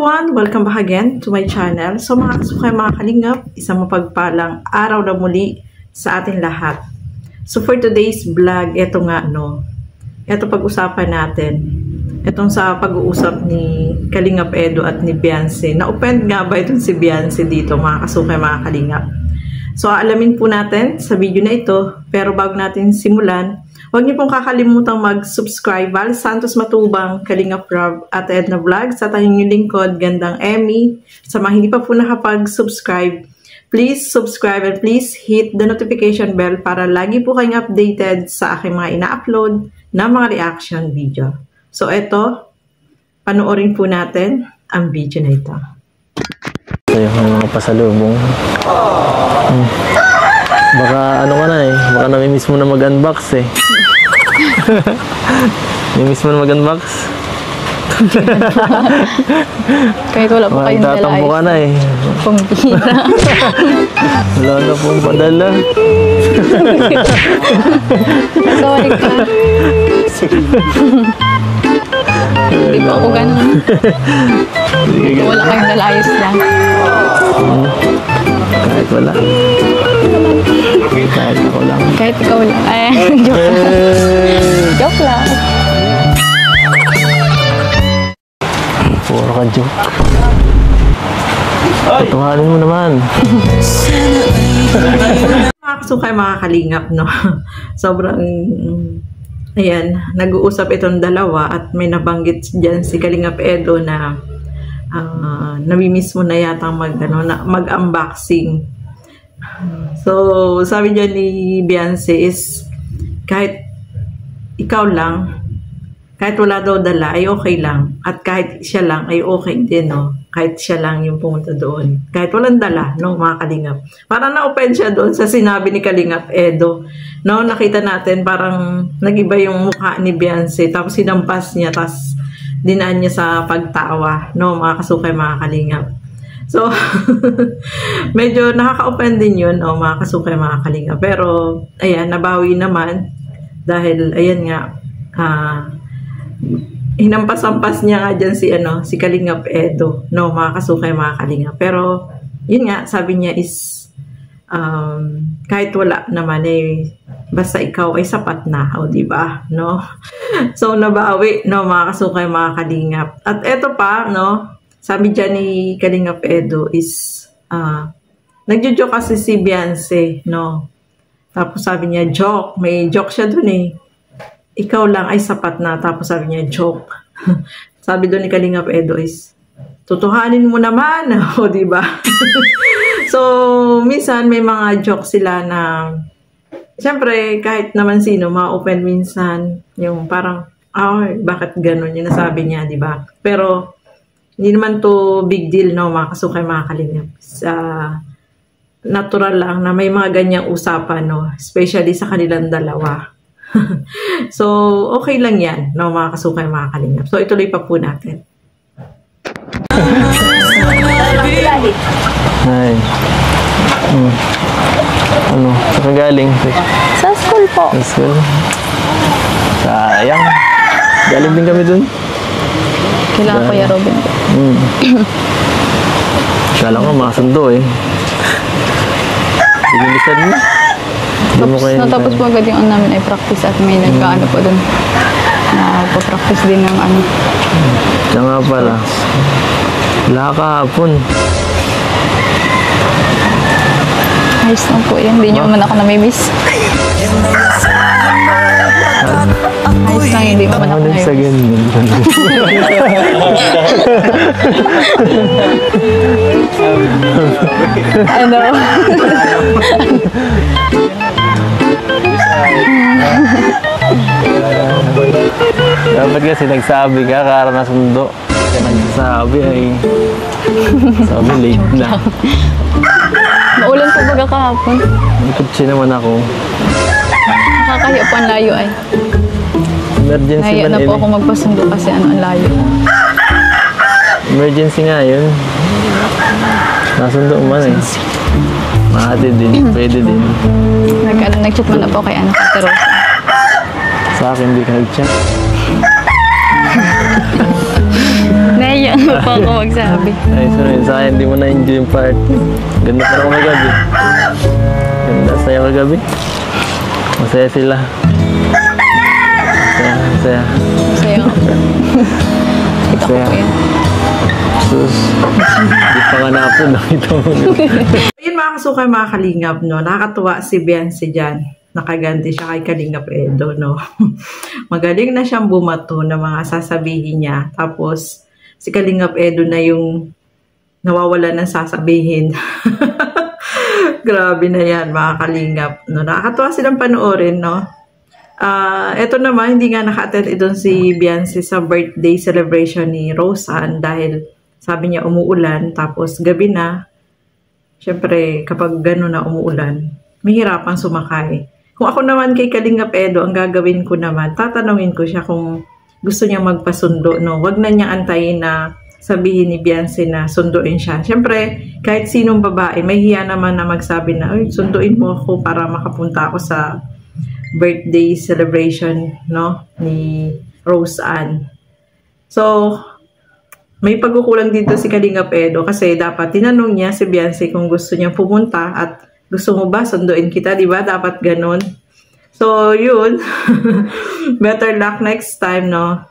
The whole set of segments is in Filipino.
everyone! Welcome back again to my channel. So mga kasukay, mga kalingap, isang mapagpalang araw na muli sa ating lahat. So for today's vlog, eto nga eto pag-usapan natin. Etong sa pag-uusap ni Kalingap Edo at ni Beyonce. Na-open nga ba itong si Beyonce dito, mga kasukay, mga kalingap? So alamin po natin sa video na ito. Pero bago natin simulan, huwag niyo pong kakalimutang mag-subscribe. Val Santos Matubang, Kalingap Rob at Edna Vlogs. Sa tayong lingkod, Gandang Emmy. Sa mga hindi pa po nakapag-subscribe, please subscribe and please hit the notification bell para lagi po kayong updated sa aking mga ina-upload na mga reaction video. So eto, panoorin po natin ang video na ito. So yung mga pasalubong. Baka ano ka na baka namimiss mo na mag-unbox namimiss mo na mag-unbox? Kahit wala pa kayong dala. Tatampo ka na Pambira. Wala na pong padala. Sorry ka. Hindi pa ako ganun. Wala kayong dala, ayos lang. Kahit wala. Kahit ako lang. Kahit ikaw lang. Ay, joke lang. Joke lang. Puro ka joke. Patuhanin mo naman. Mga kasukay, mga kalingap, sobrang ayan, nag-uusap itong dalawa at may nabanggit dyan si Kalingap Edo na namimiss mo na yata mag-unboxing. So, sabi dyan ni Beyonce is kahit ikaw lang, kahit wala daw dala ay okay lang. At kahit siya lang ay okay din, Kahit siya lang yung pumunta doon. Kahit walang dala, mga kalingap. Parang na-open siya doon sa sinabi ni Kalingap Edo. Nakita natin parang nag-iba yung mukha ni Beyonce. Tapos sinampas niya, tapos dinaan niya sa pagtawa. Mga kasukay, mga kalingap. So, medyo nakaka-open din yun, mga kasukay, mga kalingap. Pero, ayan, nabawi naman. Dahil, ayan nga, hinampas-ampas niya nga dyan si Kalingap Edo, mga kasukay, mga kalingap. Pero, yun nga, sabi niya is, kahit wala naman basta ikaw ay sapat na, diba? So, nabawi, mga kasukay, mga kalingap. At eto pa, sabi dyan ni Kalingap Edo is, nagjo-joke kasi si Beyonce, Tapos sabi niya, joke, may joke siya dun ikaw lang ay sapat na. Tapos sabi niya, joke. Sabi doon ni Kalingap Edo is, tutuhanin mo naman, diba? So, minsan may mga joke sila na, siyempre, kahit naman sino, ma-open minsan, yung parang, bakit ganun yung nasabi niya, diba? Pero, hindi naman to big deal, mga kasukay, mga kalingap. Natural lang na may mga ganyang usapan, especially sa kanilang dalawa. So, okay lang yan, mga kasukay, mga kalingap. So, ituloy pa po natin. Ay. Ano? Saan ka galing? Sa school po. Sa school? Sayang. Galing din kami dun. Kailangan ko ya Robin. Kala ko makasundo Bilisan mo. Tapos po agad yung namin ay practice at may nagkaano po dun. Nagpa-practice din ng Siya nga pala. Wala kahapon. Ayos lang po yan. Hindi nyo naman ako namimiss. Ayos lang, hindi naman ako namimiss. Sa ganyan. Ano? Dapat kasi nagsabi ka, kara na sundo. Kaya nagsasabi sabi late na. Maulan po baga kahapon. Nagkutsi naman ako. Nakakahiya po ang layo ay. Emergency Nahiya na po ako magpasundo kasi ang layo. Emergency nga yun. Nasundo man Mahati din, pwede din. Nag-chat mo na po kay Ate Rosa. Sa akin, hindi ka nag-chat. Naya. Kaya nga po ako magsabi. Ay, sorry. Sa akin, hindi mo na-enjoy yung part. Ganda pa rin kagabi. Ganda, saya kagabi. Masaya sila. Masaya. Masaya nga po. Kita ko po yan. Sus. Hindi pa nga napon. Nakita mo. Yun mga kasukay, mga kalingap, no? Nakakatuwa si Beyonce dyan. Nakaganti siya kay Kalingap Edo, no? Magaling na siyang bumato ng mga sasabihin niya. Tapos, si Kalingap Edo na yung nawawala ng sasabihin. Grabe na yan, mga kalingap. No? Nakakatuwa silang panoorin, no? Ito naman, hindi nga naka-attend doon si Beyonce sa birthday celebration ni Roseanne dahil sabi niya umuulan, tapos gabi na. Siyempre, kapag gano'n na umuulan, mahirapan sumakay. Kung ako naman kay Kalingap Edo, ang gagawin ko naman, tatanungin ko siya kung gusto niya magpasundo, no? Wag na niya antayin na sabihin ni Beyonce na sunduin siya. Siyempre, kahit sinong babae, may hiya naman na magsabi na, "Uy, sunduin mo ako para makapunta ako sa birthday celebration, no, ni Roseanne." So, may pagkukulang dito si Kalingap Edo kasi dapat tinanong niya si Beyonce kung gusto niya pumunta at gusto mo ba sunduin kita, di ba? Dapat ganun. So, yun. Better luck next time, no?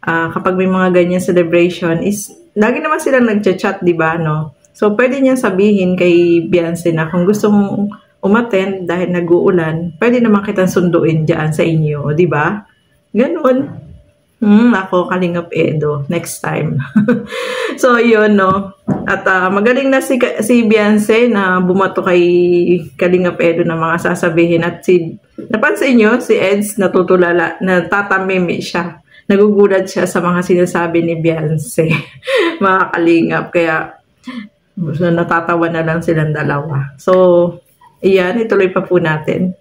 Kapag may mga ganyan celebration, is lagi naman silang nagchat-chat, di ba, no? So, pwede niya sabihin kay Beyonce na kung gusto mong umattend dahil nag-uulan, pwede naman kitang sunduin dyan sa inyo, di ba? Ganun. Ako, Kalingap Edo, next time. So, yun, no? At magaling na si Beyonce na bumato kay Kalingap Edo na mga sasabihin. At napansin nyo, si Eds natutulala, natatamimi siya. Nagugulat siya sa mga sinasabi ni Beyonce, mga kalingap. Kaya, natatawa na lang silang dalawa. So, iyan, ituloy pa po natin.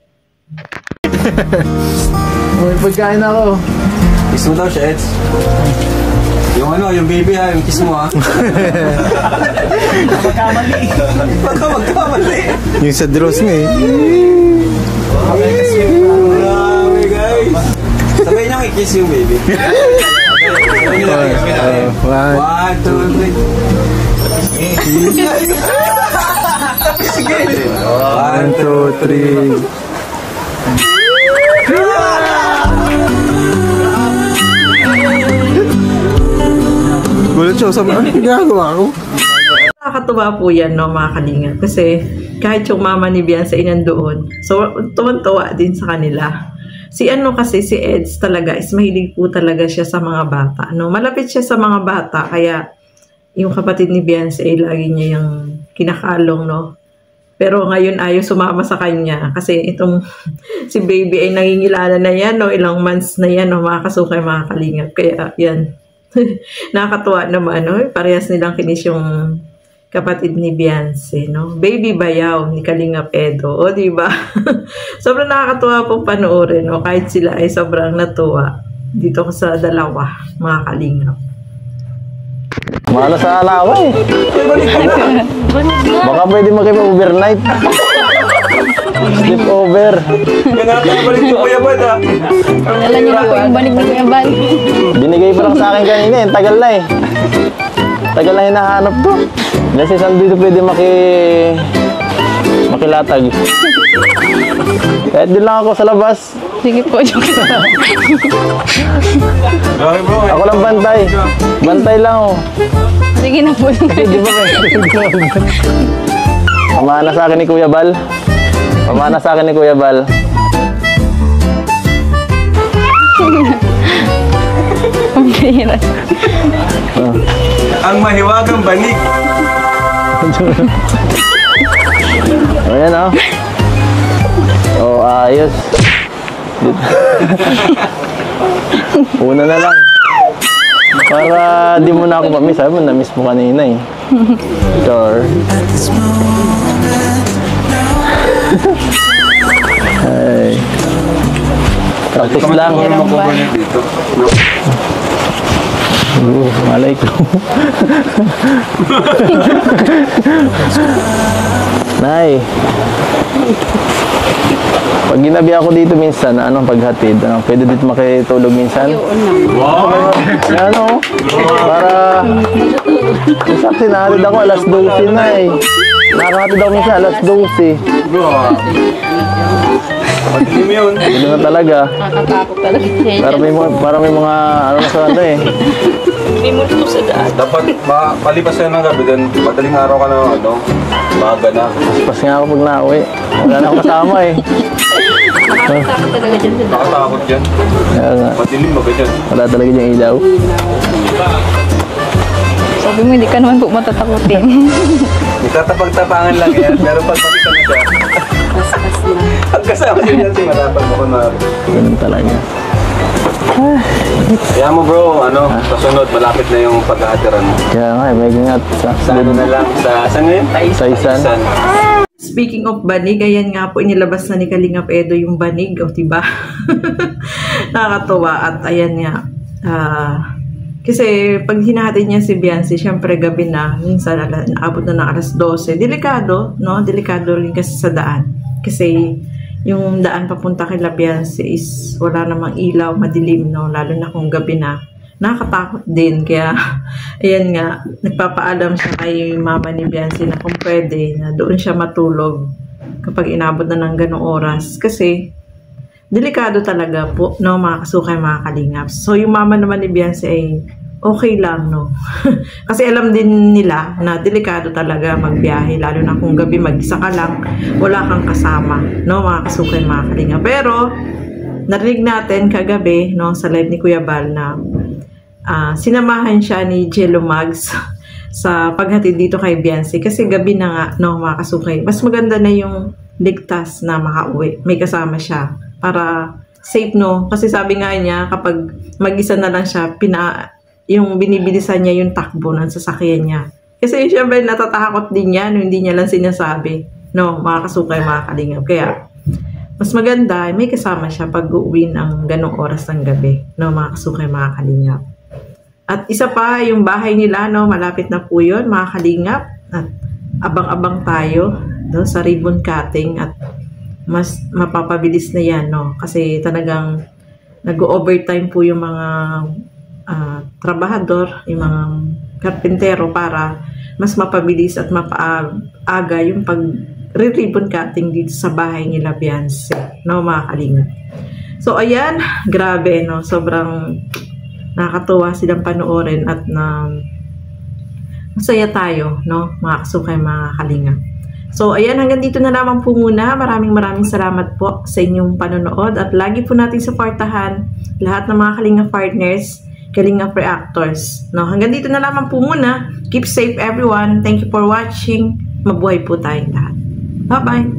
May pagkain ako. Kiss mo daw siya, Eds. Yung yung baby ha, yung kiss mo ha. Magkamali. Baka magkamali. Yung sa draws nga eh. Grabe guys. Sabay niyang i-kiss yung baby. One, two, three. One, two, three. Gulat siya, sabi, ano ginagawa ko? Nakakatuwa po yan, no, mga kalingap. Kasi kahit yung mama ni Beyonce ay nandoon, so tuwan-tuwa din sa kanila. Si Eds talaga is mahilig po talaga siya sa mga bata, no? Malapit siya sa mga bata, kaya yung kapatid ni Beyonce ay lagi niya yung kinakalong, no? Pero ngayon ayaw sumama sa kanya kasi itong si baby ay nangingilala na yan, no? Ilang months na yan, no? Mga kasukay, mga kalingap. Kaya yan. Nakakatuwa naman, no? Parehas nilang kinis yung kapatid ni Beyonce, no? Baby bayaw ni Kalingap Edo, o diba? Sobrang nakakatuwa pong panoorin, no? Kahit sila ay sobrang natuwa dito ko sa dalawa, mga kalingap. Mahalo sa alawa eh. Baka pwede makipag-overnight. Sleep over. Balik ko Kuya Bal ha. Dala niyo na po yung banig ni Kuya Bal. Binigay pa lang sa akin kanina eh. Tagal na eh. Tagal na hinahanap to. Kasi saan dito pwede makilatag. Kahit din lang ako sa labas. Sige po, joke lang. Ako lang bantay. Bantay lang oh. Sige na po. Di ba pamana sa akin ni Kuya Bal. Pamana sa akin ni Kuya Bal. Ang bihira. Ang mahiwagang banig. Ayan oh. Oh, ayos. Una na lang. Para di mo na ako mamiss. Sabi mo, na-miss mo kanina eh. Sure. Ay. Practice lang. Malay ko. Nay. Pag ginabi ako dito minsan, paghatid, pwede dito makitulog minsan. Wow! Ano? Para, saksi nahatid ako, alas 12 na eh. Nakahatid ako minsan, alas 12. Bro, madilim yun. Hindi na talaga. Nakakatakot talaga siya. Para may mga, sa eh. May multo sa daan. Dapat malipas yan ng gabi din. Madaling araw ka na, maaga na. Pas nga ako pag nauwi. Wala na akong kasama eh. Nakakatakot talaga dyan sa daan. Nakatakot dyan. Kaya nga, Madilim ba dyan? wala talaga yung ilaw. Sabi mo, hindi ka naman po matatakutin. Itatapag-tapangan lang yan. Pero pag makita na siya, pag kasama siya dyan, matapag mo kunwari. Ganun talaga. Kaya mo bro, kasunod, malapit na yung pag-aatiran mo. Kaya nga, may ganyan sa Sa ano na lang, saan ngayon? Sa isan. Speaking of banig, ayan nga po, inilabas na ni Kalingap Edo yung banig, diba? Nakakatuwa at ayan nga. Kasi pag hinahatid niya si Biancy, syempre gabi na, minsan naabot na ng alas 12. Delikado, no? Delikado rin kasi sa daan. Kasi yung daan papunta kay Biancy is wala namang ilaw, madilim, no? Lalo na kung gabi na. Nakakatakot din. Kaya, ayan nga, nagpapaalam siya kay mama ni Biancy na kung pwede, na doon siya matulog kapag inabot na ng ganong oras. Kasi, delikado talaga po, no, mga kasukay, mga kalingap. So, yung mama naman ni Biancy ay okay lang, no? Kasi alam din nila na delikado talaga magbiyahe, lalo na kung gabi mag-isa ka lang, wala kang kasama, no, mga kasukay, mga kalingap. Pero, narinig natin kagabi, no, sa live ni Kuya Bal na sinamahan siya ni Jello Mags sa paghatid dito kay Biancy. Kasi gabi na nga, no, mga kasukay. Mas maganda na yung ligtas na makauwi. May kasama siya para safe, no? Kasi sabi nga niya, kapag mag-isa na lang siya, yung binibilisan niya yung takbo ng sasakyan niya. Kasi syempre natatakot din niya, no? Hindi niya lang sinasabi, no? Mga kasukay, mga kalingap. Kaya, mas maganda, may kasama siya pag uuwi ng ganong oras ng gabi, no? Mga kasukay, mga kalingap. At isa pa, yung bahay nila, no? Malapit na po yun, mga kalingap. At abang-abang tayo, no? Sa ribbon cutting at mas mapapabilis na yan, no? Kasi talagang nag-overtime po yung mga trabahador, yung mga karpintero para mas mapabilis at mapaaga yung pag-ribbon cutting dito sa bahay nila Biancy, no, mga kalingap. So, ayan, grabe, no? Sobrang nakakatuwa silang panoorin at masaya tayo, no, mga kasukay, mga kalingap. So, ayan, hanggang dito na lamang po muna. Maraming salamat po sa inyong panonood at lagi po natin supportahan lahat ng mga Kalingap partners, Kalingap reactors. No, hanggang dito na lamang po muna. Keep safe everyone. Thank you for watching. Mabuhay po tayong lahat. Bye-bye!